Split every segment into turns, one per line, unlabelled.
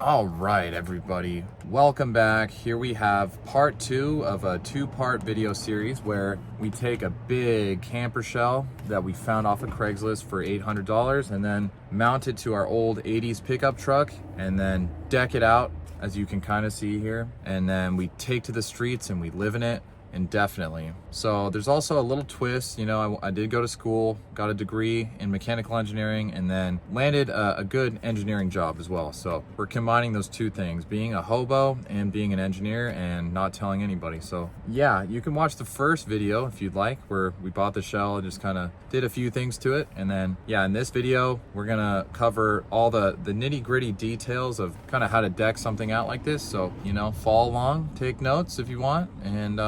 All right, everybody, welcome back. Here we have part 2 of a 2-part video series where we take a big camper shell that we found off of Craigslist for $800 and then mount it to our old 80s pickup truck and then deck it out, as you can kind of see here. And then we take to the streets and we live in it indefinitely. So there's also a little twist. You know, I did go to school, got a degree in mechanical engineering, and then landed a good engineering job as well. So we're combining those two things, being a hobo and being an engineer and not telling anybody. So yeah, you can watch the first video if you'd like, where we bought the shell and just kind of did a few things to it. And then yeah, in this video we're gonna cover all the nitty-gritty details of kind of how to deck something out like this. So, you know, follow along, take notes if you want, and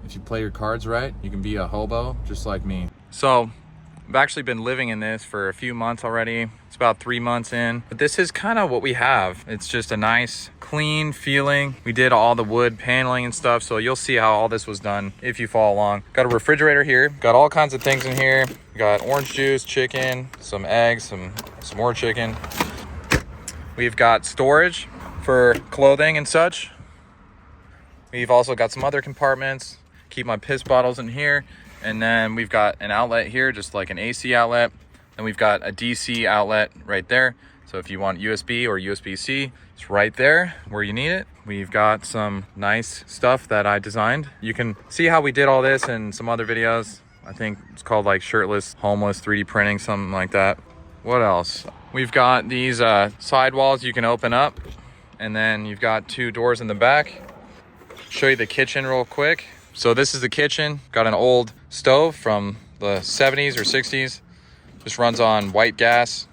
if you play your cards right, you can be a hobo just like me. So I've actually been living in this for a few months already. It's about 3 months in, but this is kind of what we have. It's just a nice, clean feeling. We did all the wood paneling and stuff, so you'll see how all this was done if you follow along. Got a refrigerator here, got all kinds of things in here. Got orange juice, chicken, some eggs, some more chicken. We've got storage for clothing and such. We've also got some other compartments. Keep my piss bottles in here. And then we've got an outlet here, just like an AC outlet. And we've got a DC outlet right there. So if you want USB or USB-C, it's right there where you need it. We've got some nice stuff that I designed. You can see how we did all this in some other videos. I think it's called like shirtless, homeless, 3D printing, something like that. What else? We've got these side walls you can open up. And then you've got 2 doors in the back. Show you the kitchen real quick. So this is the kitchen. Got an old stove from the 70s or 60s. Just runs on white gas.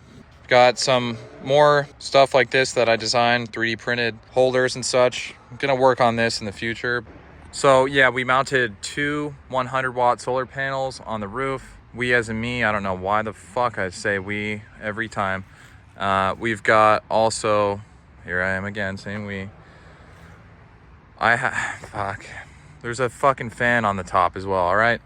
Got some more stuff like this that I designed, 3D printed holders and such. I'm gonna work on this in the future. So yeah, we mounted 2 100-watt solar panels on the roof. We as in me, I don't know why the fuck I say we every time. We've got also, here I am again saying we. Fuck. There's a fucking fan on the top as well, all right?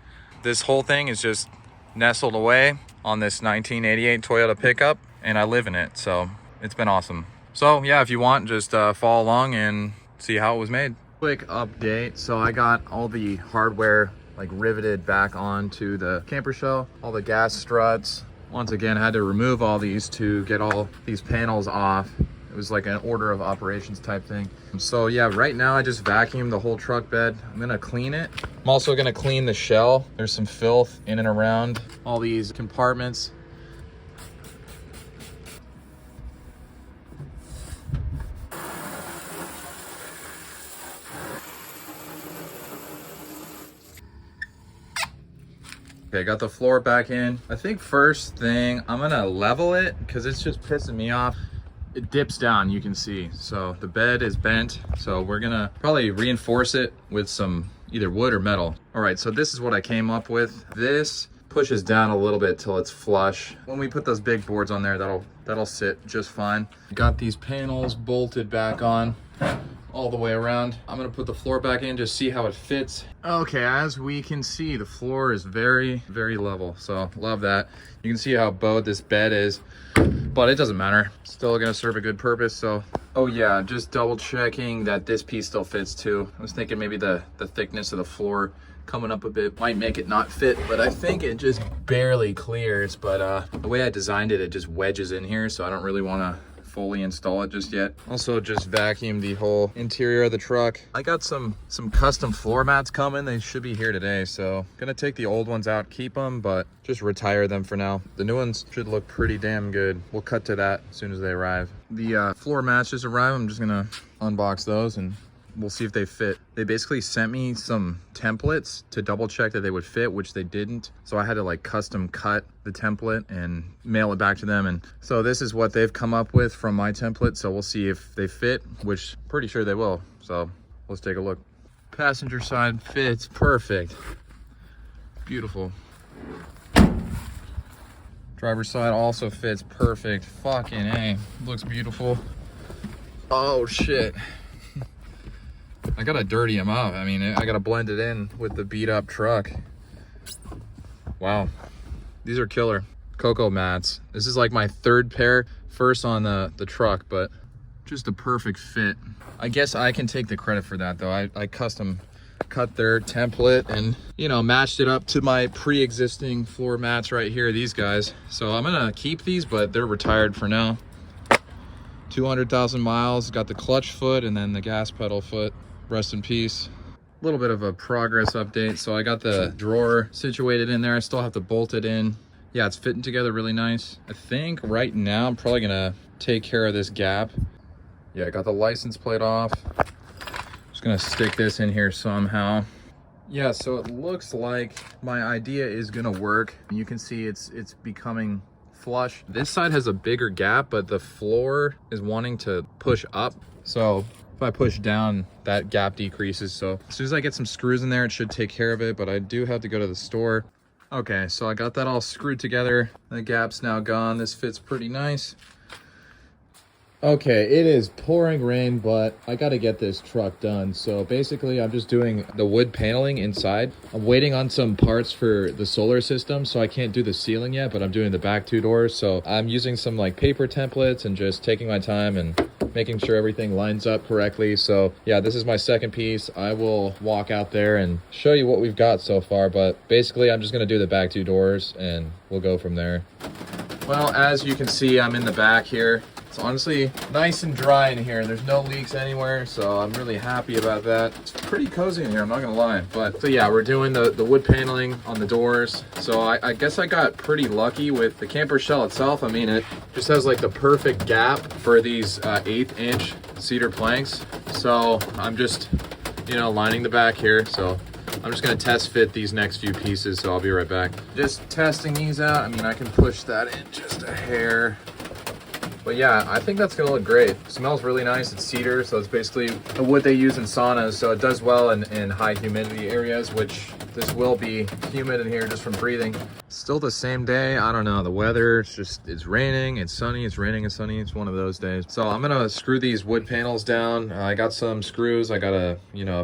This whole thing is just nestled away on this 1988 Toyota pickup, and I live in it, so it's been awesome. So yeah, if you want, just follow along and see how it was made. Quick update. So I got all the hardware like riveted back onto the camper shell, all the gas struts. Once again, I had to remove all these to get all these panels off. It was like an order of operations type thing. So yeah, right now I just vacuumed the whole truck bed. I'm gonna clean it. I'm also gonna clean the shell. There's some filth in and around all these compartments. Okay, got the floor back in. I think first thing, I'm gonna level it because it's just pissing me off. It dips down, you can see. So the bed is bent. So we're gonna probably reinforce it with some either wood or metal. All right, so this is what I came up with. This pushes down a little bit till it's flush. When we put those big boards on there, that'll sit just fine. Got these panels bolted back on all the way around. I'm gonna put the floor back in, just see how it fits. Okay, as we can see, the floor is very, very level. So love that. You can see how bowed this bed is, but it doesn't matter. Still gonna serve a good purpose. So, oh yeah, just double checking that this piece still fits too. I was thinking maybe the thickness of the floor coming up a bit might make it not fit, but I think it just barely clears. But the way I designed it, it just wedges in here, so I don't really wanna fully install it just yet. Also just vacuumed the whole interior of the truck. I got some custom floor mats coming. They should be here today, so gonna take the old ones out, keep them, but just retire them for now. The new ones should look pretty damn good. We'll cut to that as soon as they arrive. The floor mats just arrived. I'm just gonna unbox those and we'll see if they fit. They basically sent me some templates to double check that they would fit, which they didn't. So I had to like custom cut the template and mail it back to them. And so this is what they've come up with from my template. So we'll see if they fit, which pretty sure they will. So let's take a look. Passenger side fits perfect. Beautiful. Driver's side also fits perfect. Fucking A. Looks beautiful. Oh shit. I gotta dirty them up. I mean, I gotta blend it in with the beat up truck. Wow, these are killer. Cocoa mats. This is like my 3rd pair. First on the truck, but just a perfect fit. I guess I can take the credit for that though. I custom cut their template and, you know, matched it up to my pre-existing floor mats right here, these guys. So I'm gonna keep these, but they're retired for now. 200,000 miles, got the clutch foot and then the gas pedal foot. Rest in peace. A little bit of a progress update. So I got the drawer situated in there. I still have to bolt it in. Yeah, it's fitting together really nice. I think right now I'm probably gonna take care of this gap. Yeah, I got the license plate off. Just gonna stick this in here somehow. Yeah, so it looks like my idea is gonna work. You can see it's becoming flush. This side has a bigger gap, but the floor is wanting to push up. So if I push down, that gap decreases. So as soon as I get some screws in there, it should take care of it, but I do have to go to the store. Okay, so I got that all screwed together. The gap's now gone. This fits pretty nice. Okay, it is pouring rain, but I gotta get this truck done. So basically, I'm just doing the wood paneling inside. I'm waiting on some parts for the solar system, so I can't do the ceiling yet, but I'm doing the back two doors. So I'm using some like paper templates and just taking my time and making sure everything lines up correctly. So yeah, this is my second piece. I will walk out there and show you what we've got so far, but basically I'm just gonna do the back two doors and we'll go from there. Well, as you can see, I'm in the back here. It's honestly nice and dry in here. There's no leaks anywhere, so I'm really happy about that. It's pretty cozy in here, I'm not gonna lie. But so yeah, we're doing the wood paneling on the doors. So I guess I got pretty lucky with the camper shell itself. I mean, it just has like the perfect gap for these 1/8 inch cedar planks. So I'm just, you know, lining the back here. So I'm just gonna test fit these next few pieces, so I'll be right back. Just testing these out. I mean, I can push that in just a hair. But yeah, I think that's gonna look great. It smells really nice. It's cedar, so it's basically the wood they use in saunas, so it does well in high humidity areas, which this will be humid in here just from breathing. Still the same day, I don't know, the weather, it's raining, it's sunny, it's raining and sunny, it's one of those days. So I'm gonna screw these wood panels down. I got some screws, I got a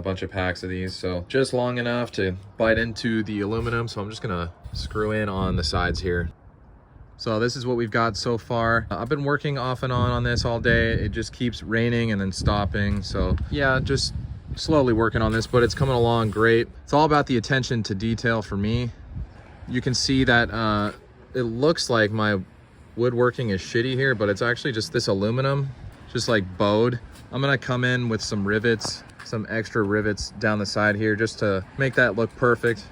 bunch of packs of these, so just long enough to bite into the aluminum, so I'm just gonna screw in on the sides here. So this is what we've got so far. I've been working off and on this all day. It just keeps raining and then stopping. So yeah, just slowly working on this, but it's coming along great. It's all about the attention to detail for me. You can see that it looks like my woodworking is shitty here, but it's actually just this aluminum, just like bowed. I'm gonna come in with some rivets, some extra rivets down the side here just to make that look perfect.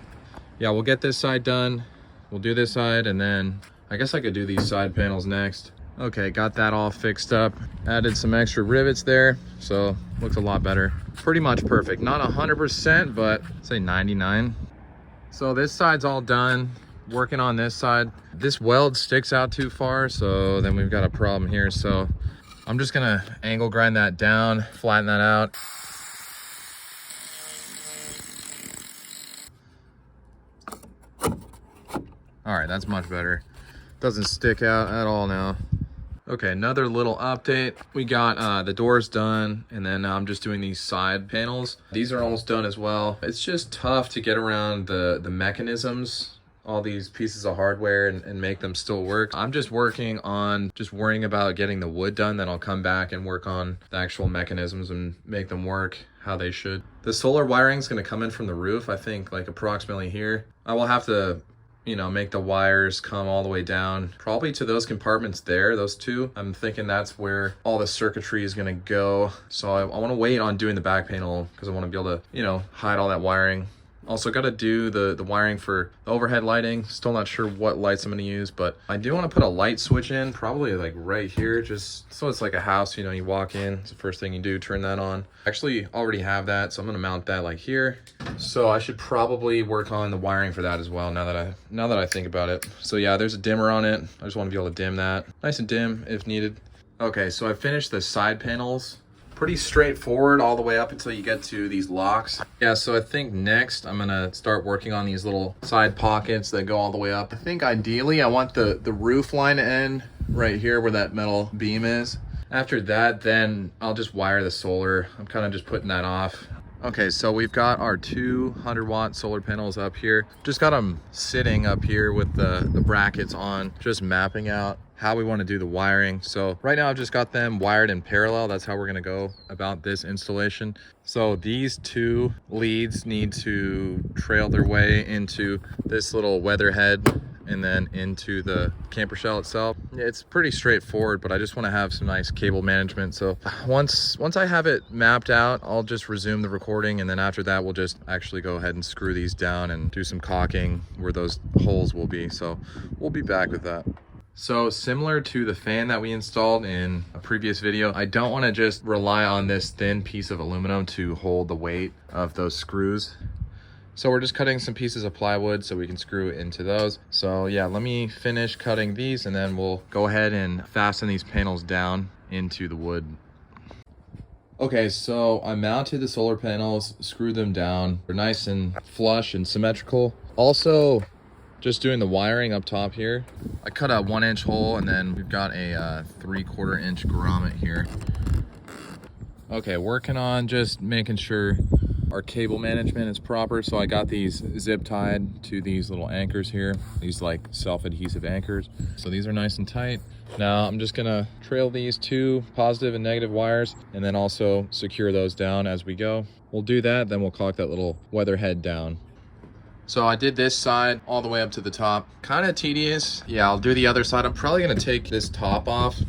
Yeah, we'll get this side done. We'll do this side, and then I guess I could do these side panels next. Okay, got that all fixed up. Added some extra rivets there, so looks a lot better. Pretty much perfect. Not 100%, but say 99. So this side's all done. Working on this side. This weld sticks out too far, so then we've got a problem here. So I'm just gonna angle grind that down, flatten that out. All right, that's much better. Doesn't stick out at all now. Okay, another little update. We got the doors done, and then I'm just doing these side panels. These are almost done as well. It's just tough to get around the mechanisms, all these pieces of hardware, and make them still work. I'm just working on worrying about getting the wood done, then I'll come back and work on the actual mechanisms and make them work how they should. The solar wiring is gonna come in from the roof, I think like approximately here. I will have to make the wires come all the way down, probably to those compartments there, those two. I'm thinking that's where all the circuitry is gonna go. So I wanna wait on doing the back panel because I wanna be able to, hide all that wiring. Also got to do the wiring for the overhead lighting. Still not sure what lights I'm going to use, but I do want to put a light switch in, probably like right here, just so it's like a house, you walk in, it's the first thing you do, turn that on. Actually already have that, so I'm going to mount that like here. So I should probably work on the wiring for that as well now that I think about it. So yeah, there's a dimmer on it. I just want to be able to dim that. Nice and dim if needed. Okay, so I finished the side panels. Pretty straightforward all the way up until you get to these locks. Yeah, so I think next I'm gonna start working on these little side pockets that go all the way up. I think ideally I want the roof line to end right here where that metal beam is. After that, then I'll just wire the solar. I'm kind of just putting that off. Okay, so we've got our 200-watt solar panels up here. Just got them sitting up here with the brackets on, just mapping out how we want to do the wiring. So right now I've just got them wired in parallel. That's how we're going to go about this installation. So these two leads need to trail their way into this little weather head and then into the camper shell itself. It's pretty straightforward, but I just want to have some nice cable management. So once I have it mapped out, I'll just resume the recording, and then after that we'll just actually go ahead and screw these down and do some caulking where those holes will be. So we'll be back with that. So similar to the fan that we installed in a previous video, I don't want to just rely on this thin piece of aluminum to hold the weight of those screws. So we're just cutting some pieces of plywood so we can screw into those. So yeah, let me finish cutting these and then we'll go ahead and fasten these panels down into the wood. Okay, so I mounted the solar panels, screwed them down. They're nice and flush and symmetrical. Also, just doing the wiring up top here. I cut a 1-inch hole and then we've got a 3/4 inch grommet here. Okay, working on just making sure our cable management is proper. So I got these zip tied to these little anchors here, these like self-adhesive anchors. So these are nice and tight. Now I'm just gonna trail these two positive and negative wires and then also secure those down as we go. We'll do that, then we'll caulk that little weather head down. So I did this side all the way up to the top. Kind of tedious. Yeah, I'll do the other side. I'm probably gonna take this top off.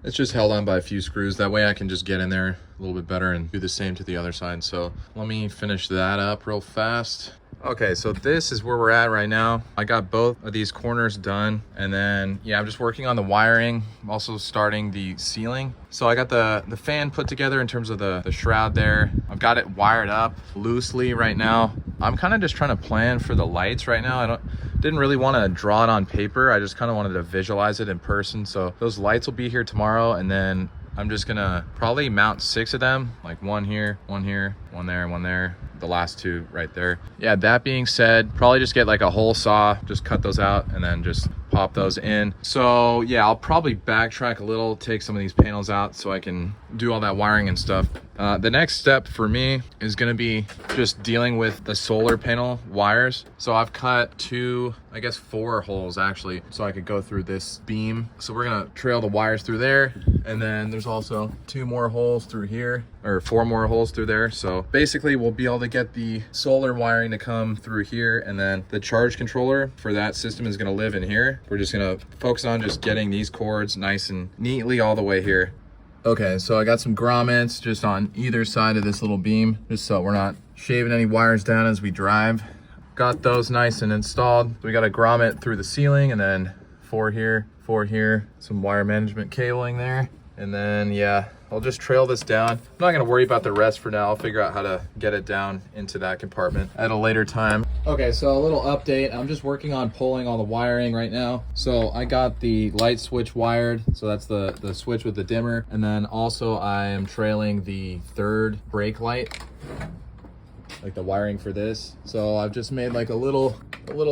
It's just held on by a few screws. That way I can just get in there a little bit better and do the same to the other side. So let me finish that up real fast. Okay, so this is where we're at right now. I got both of these corners done, and then yeah, I'm just working on the wiring. I'm also starting the ceiling. So I got the fan put together in terms of the shroud there. I've got it wired up loosely right now. I'm kind of just trying to plan for the lights right now. Didn't really want to draw it on paper. I just kind of wanted to visualize it in person. So those lights will be here tomorrow, and then I'm just gonna probably mount 6 of them, like one here, one there, and one there. The last 2 right there. Yeah, that being said, probably just get like a hole saw, just cut those out and then just pop those in. So yeah, I'll probably backtrack a little, take some of these panels out so I can do all that wiring and stuff. The next step for me is gonna be just dealing with the solar panel wires. So I've cut 2, I guess 4 holes actually, so I could go through this beam. So we're gonna trail the wires through there, and then there's also 2 more holes through here, or 4 more holes through there. So basically we'll be able to get the solar wiring to come through here, and then the charge controller for that system is gonna live in here. We're just gonna focus on just getting these cords nice and neatly all the way here. Okay, so I got some grommets just on either side of this little beam, just so we're not shaving any wires down as we drive. Got those nice and installed. We got a grommet through the ceiling, and then 4 here, 4 here, some wire management cabling there. And then yeah, I'll just trail this down. I'm not gonna worry about the rest for now. I'll figure out how to get it down into that compartment at a later time. Okay, so a little update. I'm just working on pulling all the wiring right now. So I got the light switch wired. So that's the switch with the dimmer. And then also I am trailing the 3rd brake light, like the wiring for this. So I've just made like a little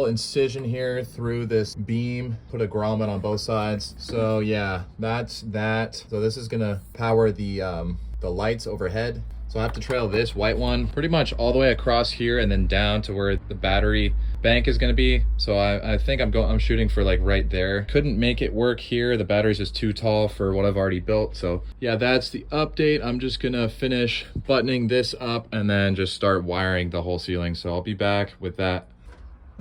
incision here through this beam, put a grommet on both sides. So yeah, that's that. So this is gonna power the lights overhead. So I have to trail this white one pretty much all the way across here and then down to where the battery bank is gonna be. So I think I'm shooting for like right there. Couldn't make it work here. The battery's just too tall for what I've already built. So yeah, that's the update. I'm just gonna finish buttoning this up and then just start wiring the whole ceiling. So I'll be back with that.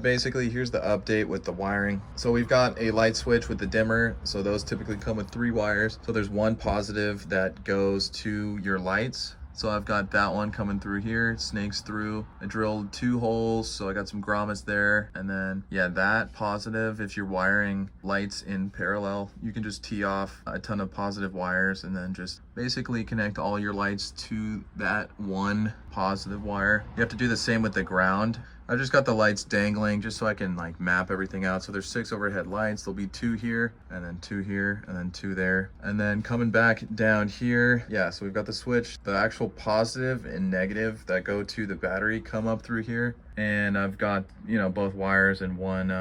Basically, here's the update with the wiring. So we've got a light switch with the dimmer. So those typically come with 3 wires. So there's one positive that goes to your lights. So I've got that one coming through here, snakes through. I drilled 2 holes, so I got some grommets there. And then, yeah, that positive, if you're wiring lights in parallel, you can just tee off a ton of positive wires and then just basically connect all your lights to that one positive wire. You have to do the same with the ground. I just got the lights dangling just so I can like map everything out. So there's 6 overhead lights. There'll be 2 here, and then 2 here, and then 2 there. And then coming back down here, yeah, so we've got the switch. The actual positive and negative that go to the battery come up through here. And I've got, you know, both wires and one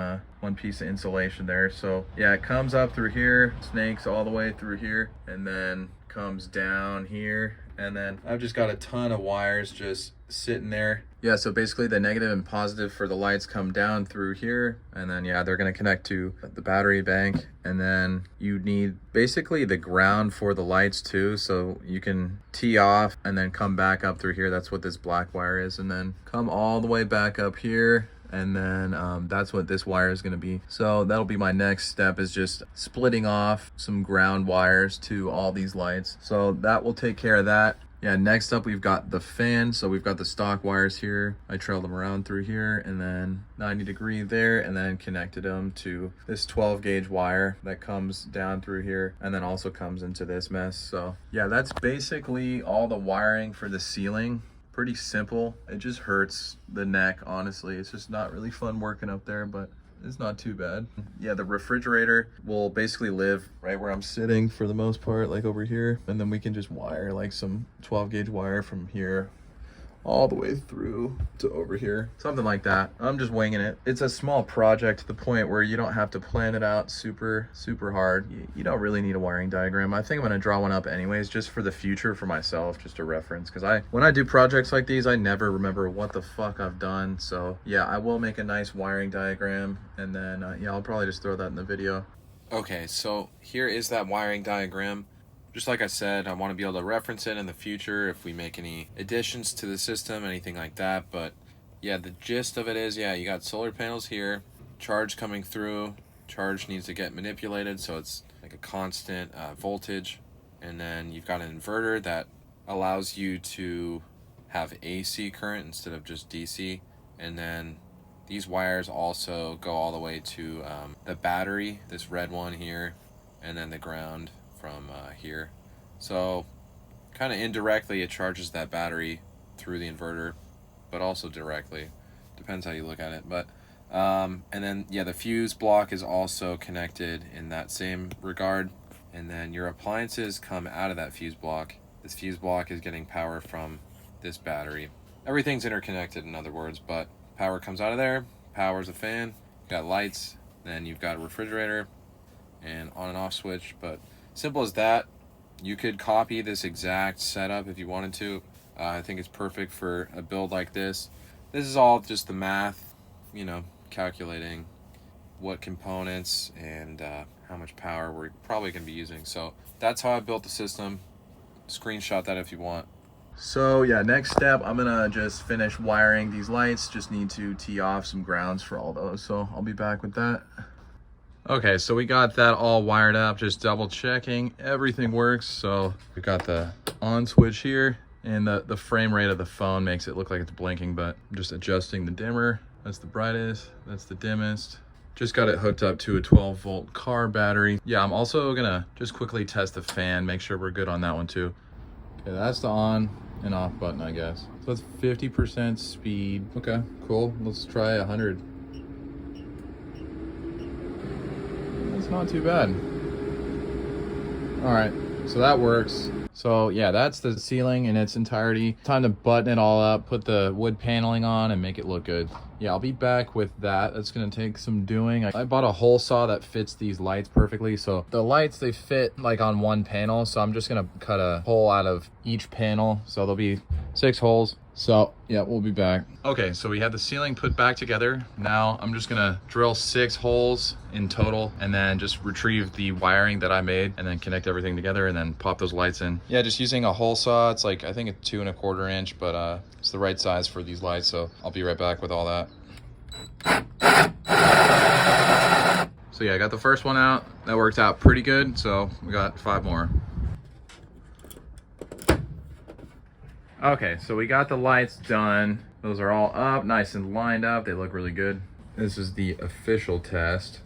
piece of insulation there. So yeah, it comes up through here, snakes all the way through here, and then comes down here And then I've just got a ton of wires just sitting there. Yeah, so basically the negative and positive for the lights come down through here, and then yeah, they're gonna connect to the battery bank. And then you need basically the ground for the lights too, so you can tee off and then come back up through here. That's what this black wire is, and then come all the way back up here. And then that's what this wire is going to be. So that'll be my next step, is just splitting off some ground wires to all these lights. So that will take care of that. Yeah, next up we've got the fan. So we've got the stock wires here. I trailed them around through here and then 90-degree there, and then connected them to this 12-gauge wire that comes down through here and then also comes into this mess. So yeah, that's basically all the wiring for the ceiling. Pretty simple. It just hurts the neck, honestly. It's just not really fun working up there, but it's not too bad. Yeah, the refrigerator will basically live right where I'm sitting for the most part, like over here. And then we can just wire like some 12-gauge wire from here all the way through to over here, something like that. I'm just winging it. It's a small project to the point where you don't have to plan it out super hard. You don't really need a wiring diagram. I think I'm gonna draw one up anyways, just for the future, for myself, just a reference, because when I do projects like these, I never remember what the fuck I've done. So yeah, I will make a nice wiring diagram, and then yeah, I'll probably just throw that in the video. Okay, so here is that wiring diagram. Just like I said, I want to be able to reference it in the future if we make any additions to the system, anything like that. But yeah, the gist of it is, yeah, you got solar panels here, charge coming through, charge needs to get manipulated, so it's like a constant voltage. And then you've got an inverter that allows you to have AC current instead of just DC. And then these wires also go all the way to the battery, this red one here, and then the ground from here. So kind of indirectly it charges that battery through the inverter, but also directly, depends how you look at it. But and then yeah, the fuse block is also connected in that same regard, and then your appliances come out of that fuse block. This fuse block is getting power from this battery. Everything's interconnected, in other words, but power comes out of there, powers a fan, you've got lights, then you've got a refrigerator and on and off switch. But simple as that. You could copy this exact setup if you wanted to. I think it's perfect for a build like this. This is all just the math, you know, calculating what components and how much power we're probably going to be using. So that's how I built the system. Screenshot that if you want. So yeah, next step, I'm gonna just finish wiring these lights. Just need to tee off some grounds for all those. So I'll be back with that. Okay, so we got that all wired up, just double checking everything works. So we got the on switch here, and the frame rate of the phone makes it look like it's blinking, but I'm just adjusting the dimmer. That's the brightest, that's the dimmest. Just got it hooked up to a 12-volt car battery. Yeah, I'm also gonna just quickly test the fan, make sure we're good on that one too. Okay, that's the on and off button, I guess. So that's 50% speed. Okay, cool, let's try 100. Not too bad. All right, so that works. So yeah, that's the ceiling in its entirety. Time to button it all up, put the wood paneling on, and make it look good. Yeah, I'll be back with that. That's gonna take some doing. I bought a hole saw that fits these lights perfectly. So the lights, they fit like on one panel. So I'm just gonna cut a hole out of each panel. So there'll be 6 holes. So yeah, we'll be back. Okay, so we have the ceiling put back together. Now I'm just gonna drill 6 holes in total, and then just retrieve the wiring that I made, and then connect everything together, and then pop those lights in. Yeah, just using a hole saw. It's like, I think it's 2 1/4 inch, but it's the right size for these lights. So I'll be right back with all that. So yeah, I got the first one out. That worked out pretty good. So we got 5 more. Okay, so we got the lights done. Those are all up, nice and lined up. They look really good. This is the official test.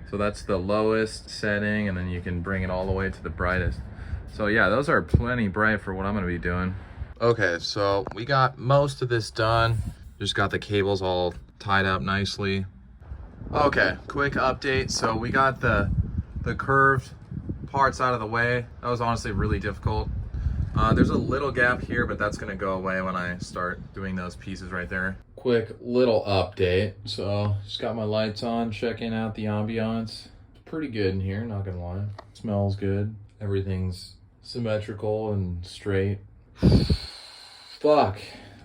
So that's the lowest setting, and then you can bring it all the way to the brightest. So yeah, those are plenty bright for what I'm gonna be doing. Okay, so we got most of this done. Just got the cables all tied up nicely. Okay, quick update. So we got the curved parts out of the way. That was honestly really difficult. There's a little gap here, but that's gonna go away when I start doing those pieces right there. Quick little update. So just got my lights on, checking out the ambiance. It's pretty good in here, not gonna lie. Smells good. Everything's symmetrical and straight. Fuck.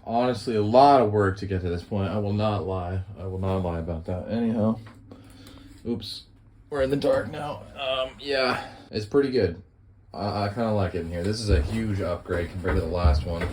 Honestly, a lot of work to get to this point. I will not lie. I will not lie about that. Anyhow. Oops. We're in the dark now. Yeah. It's pretty good. I kind of like it in here. This is a huge upgrade compared to the last one.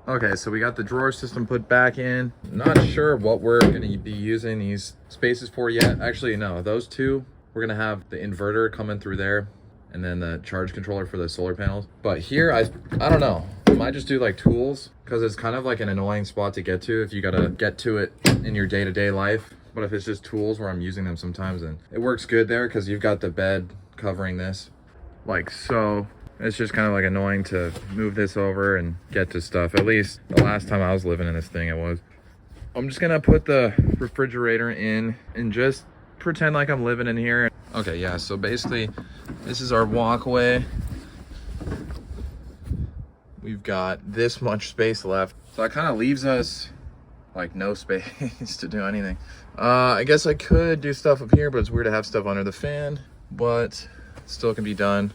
Okay, so we got the drawer system put back in. Not sure what we're going to be using these spaces for yet. Actually, no. Those two, we're going to have the inverter coming through there. And then the charge controller for the solar panels. But here, I don't know. I might just do like tools, because it's kind of like an annoying spot to get to if you gotta get to it in your day-to-day life. But if it's just tools where I'm using them sometimes, then it works good there, because you've got the bed covering this. Like so. It's just kind of like annoying to move this over and get to stuff. At least the last time I was living in this thing, it was. I'm just gonna put the refrigerator in and just pretend like I'm living in here. Okay, yeah, so basically this is our walkway. We've got this much space left. So that kind of leaves us like no space to do anything. I guess I could do stuff up here, but it's weird to have stuff under the fan, but still can be done.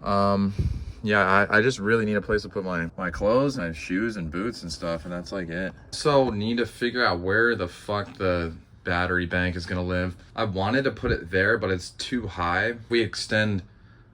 Yeah, I just really need a place to put my clothes and shoes and boots and stuff, and that's like it. So need to figure out where the fuck the battery bank is gonna live. I wanted to put it there, but it's too high. If we extend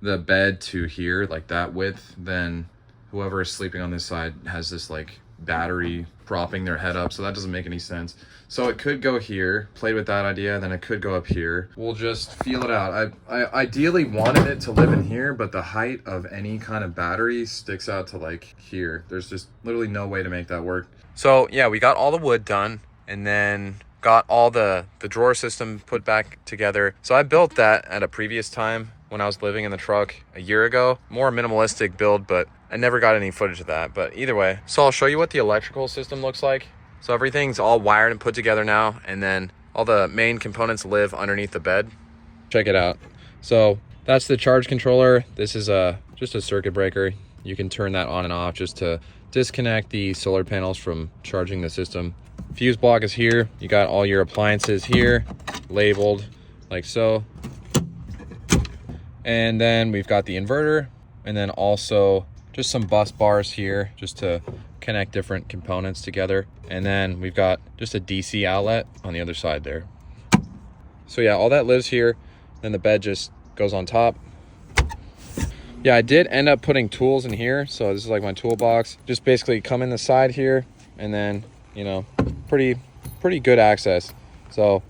the bed to here, like that width, then whoever is sleeping on this side has this like battery propping their head up, so that doesn't make any sense. So it could go here, played with that idea, then it could go up here. We'll just feel it out. I ideally wanted it to live in here, but the height of any kind of battery sticks out to like here. There's just literally no way to make that work. So yeah, we got all the wood done, and then got all the drawer system put back together. So I built that at a previous time when I was living in the truck a year ago. More minimalistic build, but I never got any footage of that. But either way, so I'll show you what the electrical system looks like. So everything's all wired and put together now, and then all the main components live underneath the bed. Check it out. So that's the charge controller. This is just a circuit breaker. You can turn that on and off just to disconnect the solar panels from charging the system. Fuse block is here. You got all your appliances here labeled like so. And then we've got the inverter, and then also just some bus bars here just to connect different components together. And then we've got just a DC outlet on the other side there. So yeah, all that lives here. Then the bed just goes on top. Yeah, I did end up putting tools in here. So this is like my toolbox. Just basically come in the side here, and then, you know, pretty good access. So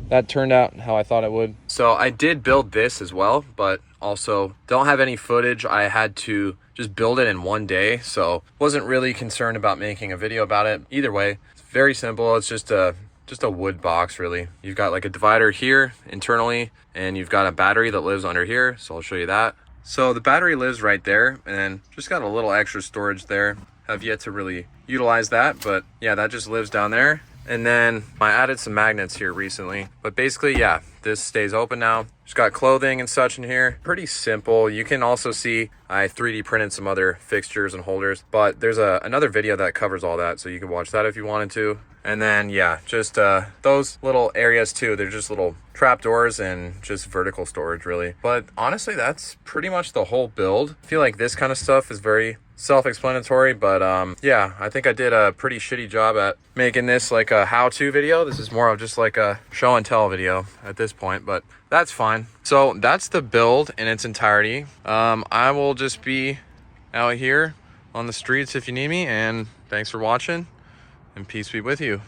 that turned out how I thought it would. So I did build this as well, but also don't have any footage. I had to just build it in one day, so wasn't really concerned about making a video about it. Either way, it's very simple. It's just a wood box, really. You've got like a divider here internally, and you've got a battery that lives under here, so I'll show you that. So the battery lives right there, and then just got a little extra storage there. Have yet to really utilize that, but yeah, that just lives down there. And then I added some magnets here recently, but basically, yeah, this stays open now. Just got clothing and such in here. Pretty simple. You can also see I 3D printed some other fixtures and holders, but there's another video that covers all that, so you can watch that if you wanted to. And then, yeah, just those little areas too. They're just little trapdoors and just vertical storage, really. But honestly, that's pretty much the whole build. I feel like this kind of stuff is very self-explanatory, but yeah, I think I did a pretty shitty job at making this like a how-to video. This is more of just like a show and tell video at this point, but that's fine. So that's the build in its entirety. I will just be out here on the streets if you need me, and thanks for watching, and peace be with you.